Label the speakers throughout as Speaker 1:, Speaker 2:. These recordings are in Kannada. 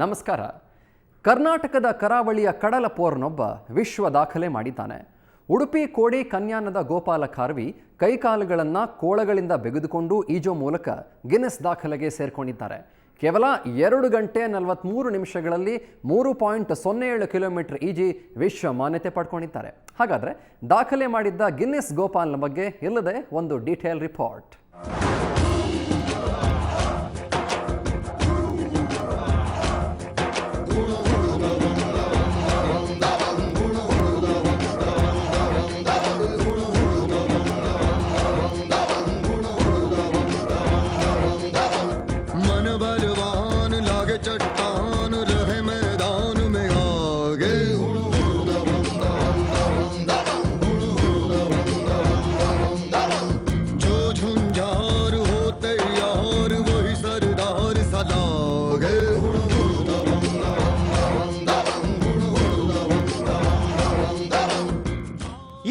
Speaker 1: ನಮಸ್ಕಾರ. ಕರ್ನಾಟಕದ ಕರಾವಳಿಯ ಕಡಲ ಪೋರ್ನೊಬ್ಬ ವಿಶ್ವ ದಾಖಲೆ ಮಾಡಿದ್ದಾನೆ. ಉಡುಪಿ ಕೋಡಿ ಕನ್ಯಾನದ ಗೋಪಾಲ ಖಾರ್ವಿ ಕೈಕಾಲುಗಳನ್ನು ಕೋಳಗಳಿಂದ ಬೆಗೆದುಕೊಂಡು ಈಜೋ ಮೂಲಕ ಗಿನ್ನೆಸ್ ದಾಖಲೆಗೆ ಸೇರ್ಕೊಂಡಿದ್ದಾರೆ. ಕೇವಲ 2 ಗಂಟೆ 43 ನಿಮಿಷಗಳಲ್ಲಿ 3.07 ಕಿಲೋಮೀಟರ್ ಈಜಿ ವಿಶ್ವ ಮಾನ್ಯತೆ ಪಡ್ಕೊಂಡಿದ್ದಾರೆ. ಹಾಗಾದರೆ ದಾಖಲೆ ಮಾಡಿದ್ದ ಗಿನ್ನೆಸ್ ಗೋಪಾಲ್ನ ಬಗ್ಗೆ ಇಲ್ಲದೆ ಒಂದು ಡೀಟೇಲ್ ರಿಪೋರ್ಟ್.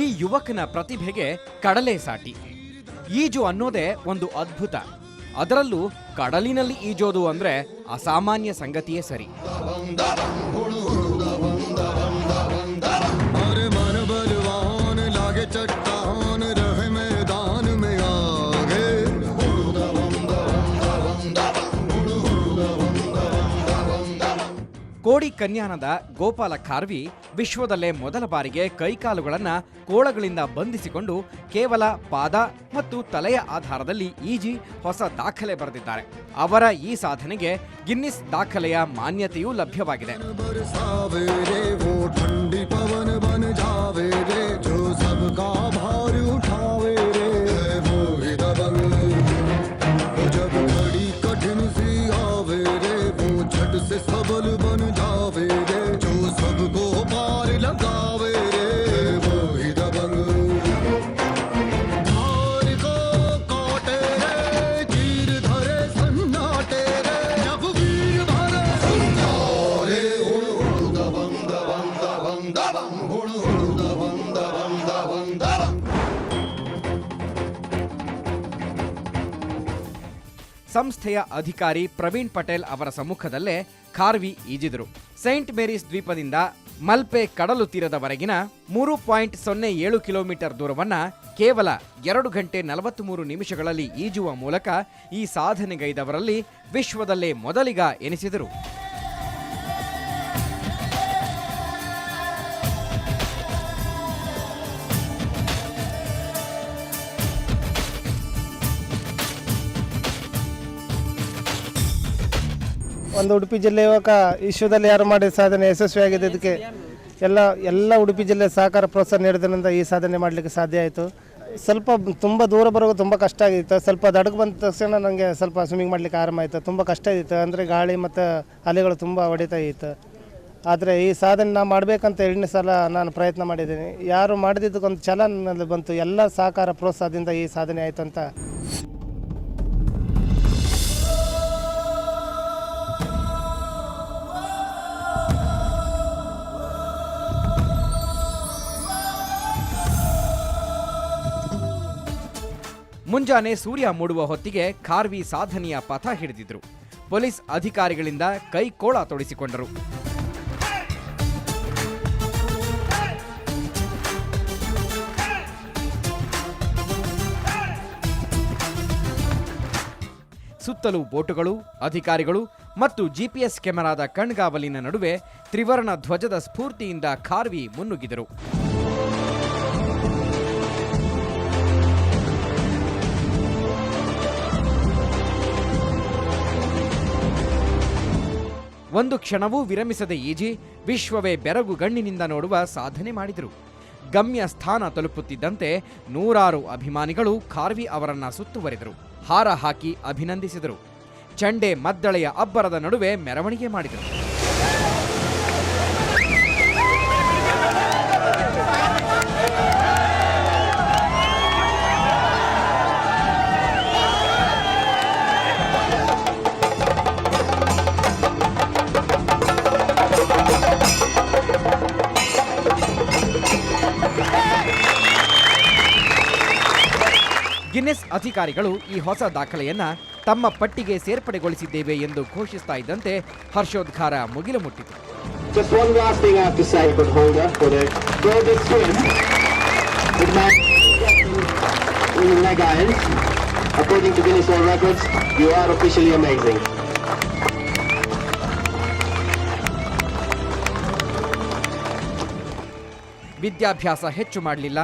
Speaker 2: ಈ ಯುವಕನ ಪ್ರತಿಭೆಗೆ ಕಡಲೆ ಸಾಟಿ. ಈಜು ಅನ್ನೋದೇ ಒಂದು ಅದ್ಭುತ. ಅದರಲ್ಲೂ ಕಡಲಿನಲ್ಲಿ ಈಜೋದು ಅಂದ್ರೆ ಅಸಾಮಾನ್ಯ ಸಂಗತಿಯೇ ಸರಿ. ಕೋಡಿ ಕನ್ಯಾನದ ಗೋಪಾಲ ಖಾರ್ವಿ ವಿಶ್ವದಲ್ಲೇ ಮೊದಲ ಬಾರಿಗೆ ಕೈಕಾಲುಗಳನ್ನು ಕೋಳಗಳಿಂದ ಬಂಧಿಸಿಕೊಂಡು ಕೇವಲ ಪಾದ ಮತ್ತು ತಲೆಯ ಆಧಾರದಲ್ಲಿ ಈಜಿ ಹೊಸ ದಾಖಲೆ ಬರೆದಿದ್ದಾರೆ. ಅವರ ಈ ಸಾಧನೆಗೆ ಗಿನ್ನಿಸ್ ದಾಖಲೆಯ ಮಾನ್ಯತೆಯೂ ಲಭ್ಯವಾಗಿದೆ. ಸಂಸ್ಥೆಯ ಅಧಿಕಾರಿ ಪ್ರವೀಣ್ ಪಟೇಲ್ ಅವರ ಸಮ್ಮುಖದಲ್ಲೇ ಖಾರ್ವಿ ಈಜಿದರು. ಸೈಂಟ್ ಮೇರೀಸ್ ದ್ವೀಪದಿಂದ ಮಲ್ಪೆ ಕಡಲು ತೀರದವರೆಗಿನ 3.07 ಕಿಲೋಮೀಟರ್ ದೂರವನ್ನ ಕೇವಲ 2 ಗಂಟೆ 43 ನಿಮಿಷಗಳಲ್ಲಿ ಈಜುವ ಮೂಲಕ ಈ ಸಾಧನೆಗೈದವರಲ್ಲಿ ವಿಶ್ವದಲ್ಲೇ ಮೊದಲಿಗ ಎನಿಸಿದರು.
Speaker 3: ಒಂದು ಉಡುಪಿ ಜಿಲ್ಲೆ ಯುವಕ ವಿಶ್ವದಲ್ಲಿ ಯಾರು ಮಾಡಿದ ಸಾಧನೆ ಯಶಸ್ವಿಯಾಗಿದೆ. ಇದಕ್ಕೆ ಎಲ್ಲ ಉಡುಪಿ ಜಿಲ್ಲೆ ಸಹಕಾರ ಪ್ರೋತ್ಸಾಹ ನೀಡಿದ್ರಿಂದ ಈ ಸಾಧನೆ ಮಾಡಲಿಕ್ಕೆ ಸಾಧ್ಯ ಆಯಿತು. ಸ್ವಲ್ಪ ತುಂಬ ದೂರ ಬರೋದು ತುಂಬ ಕಷ್ಟ ಆಗಿತ್ತು. ಸ್ವಲ್ಪ ದಡಕ್ಕೆ ಬಂದ ತಕ್ಷಣ ನನಗೆ ಸ್ವಲ್ಪ ಸ್ವಿಮ್ಮಿಂಗ್ ಮಾಡಲಿಕ್ಕೆ ಆರಂಭ ಆಯಿತು. ತುಂಬ ಕಷ್ಟ ಇತ್ತು, ಅಂದರೆ ಗಾಳಿ ಮತ್ತು ಅಲೆಗಳು ತುಂಬ ಹೊಡಿತಾ ಇತ್ತು. ಆದರೆ ಈ ಸಾಧನೆ ನಾನು ಮಾಡಬೇಕಂತ 2ನೇ ಸಲ ನಾನು ಪ್ರಯತ್ನ ಮಾಡಿದ್ದೀನಿ. ಯಾರು ಮಾಡಿದ್ದಕ್ಕೊಂದು ಛಲ ನನ್ನಲ್ಲಿ ಬಂತು. ಎಲ್ಲ ಸಹಕಾರ ಪ್ರೋತ್ಸಾಹದಿಂದ ಈ ಸಾಧನೆ ಆಯಿತು ಅಂತ.
Speaker 2: ಮುಂಜಾನೆ ಸೂರ್ಯ ಮೂಡುವ ಹೊತ್ತಿಗೆ ಖಾರ್ವಿ ಸಾಧನೆಯ ಪಥ ಹಿಡಿದಿದ್ರು. ಪೊಲೀಸ್ ಅಧಿಕಾರಿಗಳಿಂದ ಕೈಕೋಳ ತೊಡಿಸಿಕೊಂಡರು. ಸುತ್ತಲೂ ಬೋಟುಗಳು, ಅಧಿಕಾರಿಗಳು ಮತ್ತು ಜಿಪಿಎಸ್ ಕೆಮೆರಾದ ಕಣ್ಗಾವಲಿನ ನಡುವೆ ತ್ರಿವರ್ಣ ಧ್ವಜದ ಸ್ಫೂರ್ತಿಯಿಂದ ಖಾರ್ವಿ ಮುನ್ನುಗ್ಗಿದರು. ಒಂದು ಕ್ಷಣವೂ ವಿರಮಿಸದೆ ಈಜಿ ವಿಶ್ವವೇ ಬೆರಗುಗಣ್ಣಿನಿಂದ ನೋಡುವ ಸಾಧನೆ ಮಾಡಿದರು. ಗಮ್ಯ ಸ್ಥಾನ ತಲುಪುತ್ತಿದ್ದಂತೆ ನೂರಾರು ಅಭಿಮಾನಿಗಳು ಖಾರ್ವಿ ಅವರನ್ನ ಸುತ್ತುವರಿದರು. ಹಾರ ಹಾಕಿ ಅಭಿನಂದಿಸಿದರು. ಚಂಡೆ ಮದ್ದಳೆಯ ಅಬ್ಬರದ ನಡುವೆ ಮೆರವಣಿಗೆ ಮಾಡಿದರು. ಗಿನ್ನೆಸ್ ಅಧಿಕಾರಿಗಳು ಈ ಹೊಸ ದಾಖಲೆಯನ್ನ ತಮ್ಮ ಪಟ್ಟಿಗೆ ಸೇರ್ಪಡೆಗೊಳಿಸಿದ್ದೇವೆ ಎಂದು ಘೋಷಿಸ್ತಾ ಇದ್ದಂತೆ ಹರ್ಷೋದ್ಗಾರ ಮುಗಿಲು ಮುಟ್ಟಿತು.
Speaker 4: Just one last thing I have to say, but holder, for the golden swim with my in the leg irons. According to Guinness World Records, you are officially amazing.
Speaker 2: ವಿದ್ಯಾಭ್ಯಾಸ ಹೆಚ್ಚು ಮಾಡಲಿಲ್ಲ,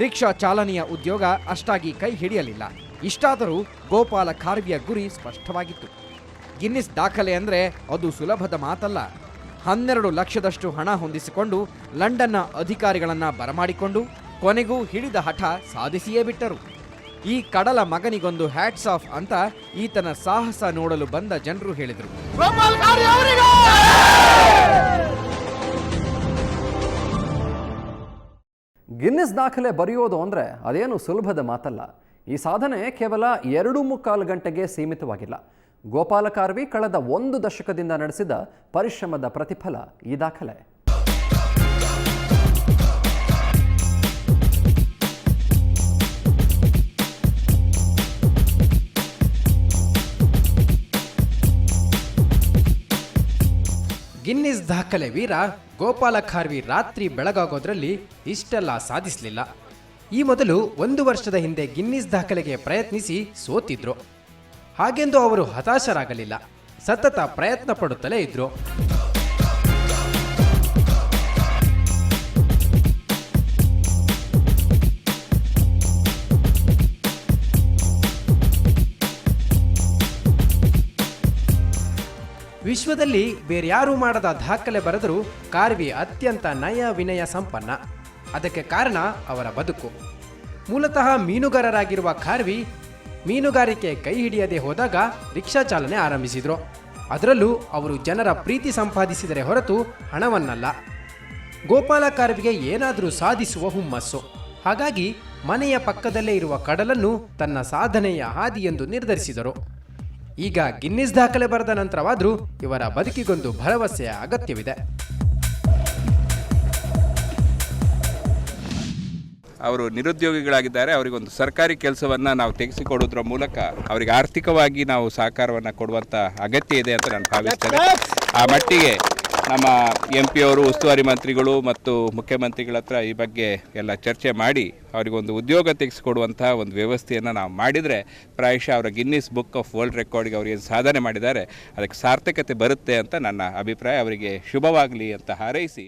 Speaker 2: ರಿಕ್ಷಾ ಚಾಲನೆಯ ಉದ್ಯೋಗ ಅಷ್ಟಾಗಿ ಕೈ ಹಿಡಿಯಲಿಲ್ಲ. ಇಷ್ಟಾದರೂ ಗೋಪಾಲ ಖಾರ್ವಿಯ ಗುರಿ ಸ್ಪಷ್ಟವಾಗಿತ್ತು. ಗಿನ್ನಿಸ್ ದಾಖಲೆ ಅಂದರೆ ಅದು ಸುಲಭದ ಮಾತಲ್ಲ. 12 ಲಕ್ಷದಷ್ಟು ಹಣ ಹೊಂದಿಸಿಕೊಂಡು ಲಂಡನ್ನ ಅಧಿಕಾರಿಗಳನ್ನ ಬರಮಾಡಿಕೊಂಡು ಕೊನೆಗೂ ಹಿಡಿದ ಹಠ ಸಾಧಿಸಿಯೇ ಬಿಟ್ಟರು. ಈ ಕಡಲ ಮಗನಿಗೊಂದು ಹ್ಯಾಟ್ಸ್ ಆಫ್ ಅಂತ ಈತನ ಸಾಹಸ ನೋಡಲು ಬಂದ ಜನರು ಹೇಳಿದರು.
Speaker 1: ಗಿನ್ನಿಸ್ ದಾಖಲೆ ಬರೆಯೋದು ಅಂದರೆ ಅದೇನು ಸುಲಭದ ಮಾತಲ್ಲ. ಈ ಸಾಧನೆ ಕೇವಲ 2.25 ಗಂಟೆಗೆ ಸೀಮಿತವಾಗಿಲ್ಲ. ಗೋಪಾಲ ಖಾರ್ವಿ ಕಳೆದ 1 ದಶಕದಿಂದ ನಡೆಸಿದ ಪರಿಶ್ರಮದ ಪ್ರತಿಫಲ ಈ ದಾಖಲೆ.
Speaker 5: ಗಿನ್ನಿಸ್ ದಾಖಲೆ ವೀರ ಗೋಪಾಲ ಖಾರ್ವಿ ರಾತ್ರಿ ಬೆಳಗಾಗೋದ್ರಲ್ಲಿ ಇಷ್ಟೆಲ್ಲ ಸಾಧಿಸಲಿಲ್ಲ. ಈ ಮೊದಲು 1 ವರ್ಷದ ಹಿಂದೆ ಗಿನ್ನಿಸ್ ದಾಖಲೆಗೆ ಪ್ರಯತ್ನಿಸಿ ಸೋತಿದ್ರು. ಹಾಗೆಂದು ಅವರು ಹತಾಶರಾಗಲಿಲ್ಲ, ಸತತ ಪ್ರಯತ್ನ ಪಡುತ್ತಲೇ ಇದ್ರು. ವಿಶ್ವದಲ್ಲಿ ಬೇರ್ಯಾರೂ ಮಾಡದ ದಾಖಲೆ ಬರೆದರೂ ಖಾರ್ವಿ ಅತ್ಯಂತ ನಯ ವಿನಯ ಸಂಪನ್ನ. ಅದಕ್ಕೆ ಕಾರಣ ಅವರ ಬದುಕು. ಮೂಲತಃ ಮೀನುಗಾರರಾಗಿರುವ ಖಾರ್ವಿ ಮೀನುಗಾರಿಕೆ ಕೈ ಹಿಡಿಯದೆ ಹೋದಾಗ ರಿಕ್ಷಾ ಚಾಲನೆ ಆರಂಭಿಸಿದ್ರು. ಅದರಲ್ಲೂ ಅವರು ಜನರ ಪ್ರೀತಿ ಸಂಪಾದಿಸಿದರೆ ಹೊರತು ಹಣವನ್ನಲ್ಲ. ಗೋಪಾಲ ಖಾರ್ವಿಗೆ ಏನಾದರೂ ಸಾಧಿಸುವ ಹುಮ್ಮಸ್ಸು. ಹಾಗಾಗಿ ಮನೆಯ ಪಕ್ಕದಲ್ಲೇ ಇರುವ ಕಡಲನ್ನು ತನ್ನ ಸಾಧನೆಯ ಹಾದಿ ಎಂದು ನಿರ್ಧರಿಸಿದರು. ಈಗ ಗಿನ್ನಿಸ್ ದಾಖಲೆ ಬರೆದ ನಂತರವಾದರೂ ಇವರ ಬದುಕಿಗೊಂದು ಭರವಸೆಯ ಅಗತ್ಯವಿದೆ.
Speaker 6: ಅವರು ನಿರುದ್ಯೋಗಿಗಳಾಗಿದ್ದಾರೆ. ಅವರಿಗೊಂದು ಸರ್ಕಾರಿ ಕೆಲಸವನ್ನು ನಾವು ತೆಗೆಸಿಕೊಡೋದ್ರ ಮೂಲಕ ಅವರಿಗೆ ಆರ್ಥಿಕವಾಗಿ ನಾವು ಸಹಕಾರವನ್ನು ಕೊಡುವಂಥ ಅಗತ್ಯ ಇದೆ ಅಂತ ನಾನು ಭಾವಿಸ್ತೇನೆ. ಆ ಮಟ್ಟಿಗೆ ನಮ್ಮ MP ಅವರು, ಉಸ್ತುವಾರಿ ಮಂತ್ರಿಗಳು ಮತ್ತು ಮುಖ್ಯಮಂತ್ರಿಗಳ ಹತ್ರ ಈ ಬಗ್ಗೆ ಎಲ್ಲ ಚರ್ಚೆ ಮಾಡಿ ಅವರಿಗೊಂದು ಉದ್ಯೋಗ ತೆಗೆಸಿಕೊಡುವಂಥ ಒಂದು ವ್ಯವಸ್ಥೆಯನ್ನು ನಾವು ಮಾಡಿದರೆ ಪ್ರಾಯಶಃ ಅವರ ಗಿನ್ನಿಸ್ ಬುಕ್ ಆಫ್ ವರ್ಲ್ಡ್ ರೆಕಾರ್ಡ್ಗೆ ಅವರು ಏನು ಸಾಧನೆ ಮಾಡಿದ್ದಾರೆ ಅದಕ್ಕೆ ಸಾರ್ಥಕತೆ ಬರುತ್ತೆ ಅಂತ ನನ್ನ ಅಭಿಪ್ರಾಯ. ಅವರಿಗೆ ಶುಭವಾಗಲಿ ಅಂತ ಹಾರೈಸಿ.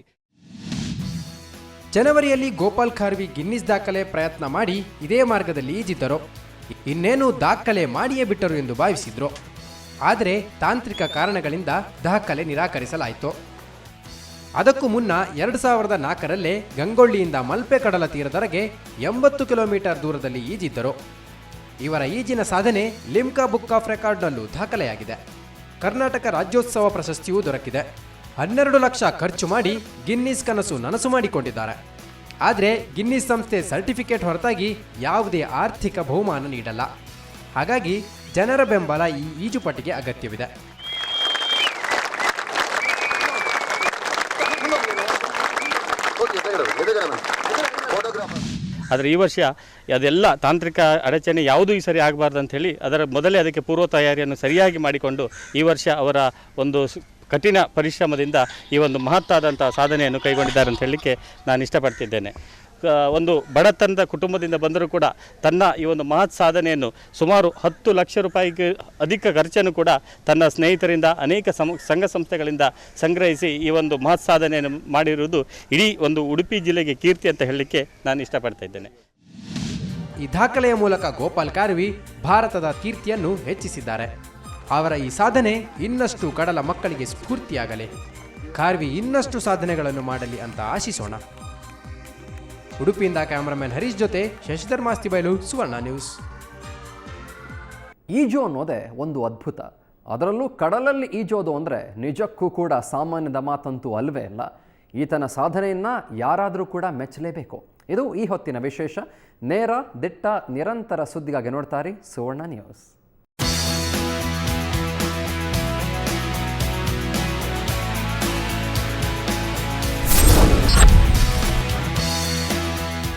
Speaker 5: ಜನವರಿಯಲ್ಲಿ ಗೋಪಾಲ್ ಖಾರ್ವಿ ಗಿನ್ನಿಸ್ ದಾಖಲೆ ಪ್ರಯತ್ನ ಮಾಡಿ ಇದೇ ಮಾರ್ಗದಲ್ಲಿ ಈಜಿದ್ದರು. ಇನ್ನೇನು ದಾಖಲೆ ಮಾಡಿಯೇ ಬಿಟ್ಟರು ಎಂದು ಭಾವಿಸಿದ್ರು. ಆದರೆ ತಾಂತ್ರಿಕ ಕಾರಣಗಳಿಂದ ದಾಖಲೆ ನಿರಾಕರಿಸಲಾಯಿತು. ಅದಕ್ಕೂ ಮುನ್ನ 2004ರಲ್ಲೇ ಗಂಗೊಳ್ಳಿಯಿಂದ ಮಲ್ಪೆ ಕಡಲ ತೀರದವರೆಗೆ 80 ಕಿಲೋಮೀಟರ್ ದೂರದಲ್ಲಿ ಈಜಿದ್ದರು. ಇವರ ಈಜಿನ ಸಾಧನೆ ಲಿಮ್ಕಾ ಬುಕ್ ಆಫ್ ರೆಕಾರ್ಡ್ನಲ್ಲೂ ದಾಖಲೆಯಾಗಿದೆ. ಕರ್ನಾಟಕ ರಾಜ್ಯೋತ್ಸವ ಪ್ರಶಸ್ತಿಯೂ ದೊರಕಿದೆ. 12 ಲಕ್ಷ ಖರ್ಚು ಮಾಡಿ ಗಿನ್ನಿಸ್ ಕನಸು ನನಸು ಮಾಡಿಕೊಂಡಿದ್ದಾರೆ. ಆದರೆ ಗಿನ್ನಿಸ್ ಸಂಸ್ಥೆ ಸರ್ಟಿಫಿಕೇಟ್ ಹೊರತಾಗಿ ಯಾವುದೇ ಆರ್ಥಿಕ ಬಹುಮಾನ ನೀಡಲ್ಲ. ಹಾಗಾಗಿ ಜನರ ಬೆಂಬಲ ಈ ಈಜುಪಟ್ಟಿಗೆ ಅಗತ್ಯವಿದೆ.
Speaker 7: ಆದರೆ ಈ ವರ್ಷ ಅದೆಲ್ಲ ತಾಂತ್ರಿಕ ಅಡಚಣೆ ಯಾವುದೂ ಈ ಸರಿ ಆಗಬಾರ್ದು ಅಂಥೇಳಿ ಅದರ ಮೊದಲೇ ಅದಕ್ಕೆ ಪೂರ್ವ ತಯಾರಿಯನ್ನು ಸರಿಯಾಗಿ ಮಾಡಿಕೊಂಡು ಈ ವರ್ಷ ಅವರ ಒಂದು ಕಠಿಣ ಪರಿಶ್ರಮದಿಂದ ಈ ಒಂದು ಮಹತ್ತಾದಂಥ ಸಾಧನೆಯನ್ನು ಕೈಗೊಂಡಿದ್ದಾರೆ ಅಂತ ಹೇಳಲಿಕ್ಕೆ ನಾನು ಇಷ್ಟಪಡ್ತಿದ್ದೇನೆ. ಒಂದು ಬಡತನದ ಕುಟುಂಬದಿಂದ ಬಂದರೂ ಕೂಡ ತನ್ನ ಈ ಒಂದು ಮಹತ್ ಸಾಧನೆಯನ್ನು ಸುಮಾರು 10 ಲಕ್ಷ ರೂಪಾಯಿಗೆ ಅಧಿಕ ಖರ್ಚನ್ನು ಕೂಡ ತನ್ನ ಸ್ನೇಹಿತರಿಂದ ಅನೇಕ ಸಂಘ ಸಂಸ್ಥೆಗಳಿಂದ ಸಂಗ್ರಹಿಸಿ ಈ ಒಂದು ಮಹತ್ ಸಾಧನೆಯನ್ನು ಮಾಡಿರುವುದು ಇಡೀ ಒಂದು ಉಡುಪಿ ಜಿಲ್ಲೆಗೆ ಕೀರ್ತಿ ಅಂತ ಹೇಳಲಿಕ್ಕೆ ನಾನು ಇಷ್ಟಪಡ್ತಾ ಇದ್ದೇನೆ.
Speaker 5: ಈ ದಾಖಲೆಯ ಮೂಲಕ ಗೋಪಾಲ್ ಖಾರ್ವಿ ಭಾರತದ ಕೀರ್ತಿಯನ್ನು ಹೆಚ್ಚಿಸಿದ್ದಾರೆ. ಅವರ ಈ ಸಾಧನೆ ಇನ್ನಷ್ಟು ಕಡಲ ಮಕ್ಕಳಿಗೆ ಸ್ಫೂರ್ತಿಯಾಗಲಿ. ಖಾರ್ವಿ ಇನ್ನಷ್ಟು ಸಾಧನೆಗಳನ್ನು ಮಾಡಲಿ ಅಂತ ಆಶಿಸೋಣ. ಉಡುಪಿಯಿಂದ ಕ್ಯಾಮರಾಮನ್ ಹರೀಶ್ ಜೊತೆ ಶಶಿಧರ್ ಮಾಸ್ತಿಬೈಲು, ಸುವರ್ಣ ನ್ಯೂಸ್.
Speaker 1: ಈಜು ಅನ್ನೋದೇ ಒಂದು ಅದ್ಭುತ. ಅದರಲ್ಲೂ ಕಡಲಲ್ಲಿ ಈಜೋದು ಅಂದರೆ ನಿಜಕ್ಕೂ ಕೂಡ ಸಾಮಾನ್ಯದ ಮಾತಂತೂ ಅಲ್ವೇ ಅಲ್ಲ. ಈತನ ಸಾಧನೆಯನ್ನು ಯಾರಾದರೂ ಕೂಡ ಮೆಚ್ಚಲೇಬೇಕು. ಇದು ಈ ಹೊತ್ತಿನ ವಿಶೇಷ. ನೇರ, ದಿಟ್ಟ, ನಿರಂತರ ಸುದ್ದಿಗಾಗಿ ನೋಡ್ತಾರೆ ಸುವರ್ಣ ನ್ಯೂಸ್.